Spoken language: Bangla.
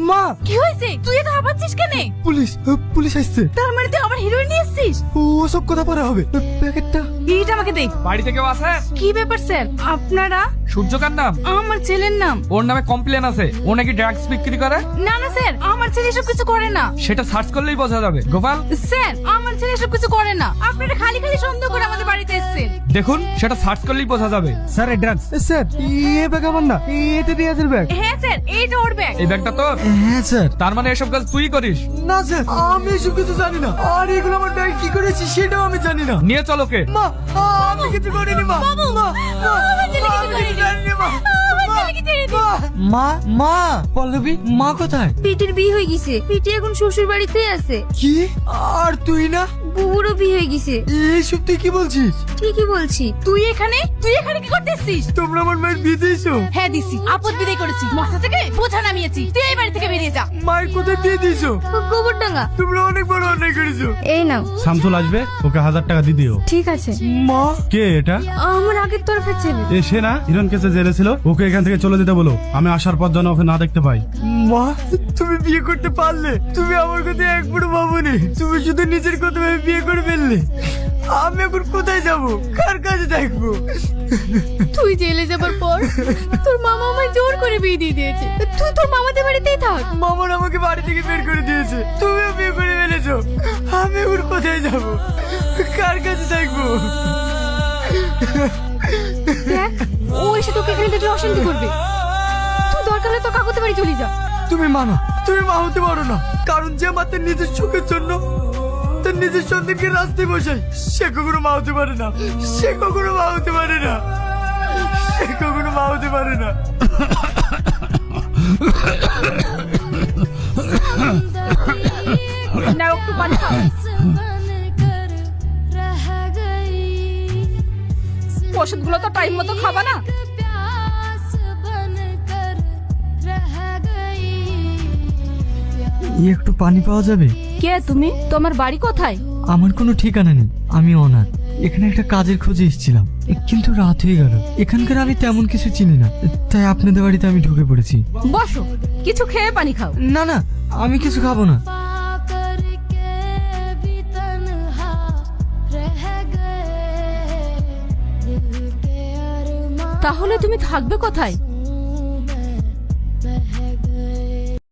মা কি হয়েছে? তুই এত হাঁপাচ্ছিস কেন? পুলিশ আসছে। তার মানে তুই আমার হিরোইন নিয়ে এসেছিস? ও সব কথা পরে হবে। প্যাকেটটা এইটা আমাকে দে। বাড়িতে কেউ আছে? কি ব্যাপার স্যার? আপনারা? সূর্যকার নাম? আমার ছেলের নাম। ওর নামে কমপ্লেন আছে, ও নাকি ড্রাগস বিক্রি করে। না না স্যার, আমার ছেলে এসব কিছু করে না। সেটা সার্চ করলেই বোঝা যাবে। গোপাল, স্যার, আমার ছেলে এসব কিছু করে না। আপনারা খালি খালি সন্দেহ করে আমাদের বাড়িতে এসেছেন। দেখুন সেটা সার্চ করলেই বোঝা যাবে। স্যার এই ড্রাগস। স্যার এই ব্যাগ আমার না, এটা দিয়ে আছে ব্যাগ। হ্যাঁ স্যার, এইটা ওর ব্যাগ। এই ব্যাগটা তোর? হ্যাঁ স্যার। তার মানে এসব কাজ তুই করিস? না স্যার, আমি এসব কিছু জানি না। আর এগুলো আমার ব্যাগ কি করেছি সেটাও আমি জানি না। নিয়ে চল ওকে। মা আমি কিছু করিনি মা। মা আমার ছেলে কিছু করেনি। জানি মা। আমার ছেলেকে ছেড়ে দিন। মা পল্লবী, মা কোথায়? পিটির বিয়ে হয়ে গেছে। পিটি এখন শ্বশুর বাড়িতেই আছে। কি? আর তুই না? বুবুরও বিয়ে হয়ে গেছে। এইসব তুই কি বলছিস? ঠিকই বলছি। তুই এখানে কি করতে এসেছিস? তোমরা আমার মায়ের বিয়ে দিয়েছো? হ্যাঁ দিছি, আপদ বিদায় করেছি, মাথা থেকে বোঝা নামিয়েছি। তুই এই বাড়ি থেকে বেরিয়ে যা। মায়ের কোথায় বিয়ে দিয়েছো? গোবরডাঙ্গা। তোমরা অনেক বড় অন্যায় করেছো। এই নাও। শামসুল আসবে, ওকে 1000 টাকা দিয়ে দিও। ঠিক আছে। মা কে এটা? আমার আগের তরফের ছেলে। এ সে না হিরণ কেসে জেলে ছিল? ওকে এখান থেকে চলে যেতে বলো, আমি আসার পর যেন ওকে না দেখতে পাই। মা তুমি বিয়ে করতে পারলে? তুমি আমার কথা একবারও ভাবোনি। তুমি শুধু নিজের কথা ভেবে বিয়ে করে ফেললে। আমি এখন কোথায় যাব, কার কাছে দেখবো? তুই জেলে যাবার পর তোর মামা আমায় জোর করে বিয়ে দিয়ে দিয়েছে। তুই তোর মামাদের বাড়িতেই থাক। মামার আমাকে বাড়ি থেকে বের করে দিয়েছে, তুমিও বিয়ে করে ফেলেছো। আমি এখন কোথায় যাব, কার কাছে দেখবো? দেখ, ও এসে তোকে এখানে দেখলে অশান্তি করবে। তুই দরকার হলে তোর কাকুতে বাড়ি চলে যা। তুমি মানো, তুমি মা হতে পারো না। কারণ যে মা তার নিজের সুখের জন্য তার নিজের সন্তানকে রাস্তায় বসায়, সে কখনো মা হতে পারে না। সে কখনো মা হতে পারে না। সে কখনো মা হতে পারে না। নাও একটু পানি খাও। ওষুধগুলো তো টাইম মতো খাবা না? একটু পানি পাওয়া যাবে? কে তুমি? তোমার বাড়ি কোথায়? আমার কোনো ঠিকানা নেই, আমি অনাথ। এখানে একটা কাজের খোঁজে এসেছিলাম, কিন্তু রাত হয়ে গেল। এখানকার আমি তেমন কিছু চিনি না, তাই আপনাদের বাড়িতে আমি ঢুকে পড়েছি। বসো, কিছু খেয়ে পানি খাও। না না, আমি কিছু খাবো না। তাহলে তুমি থাকবে কোথায়?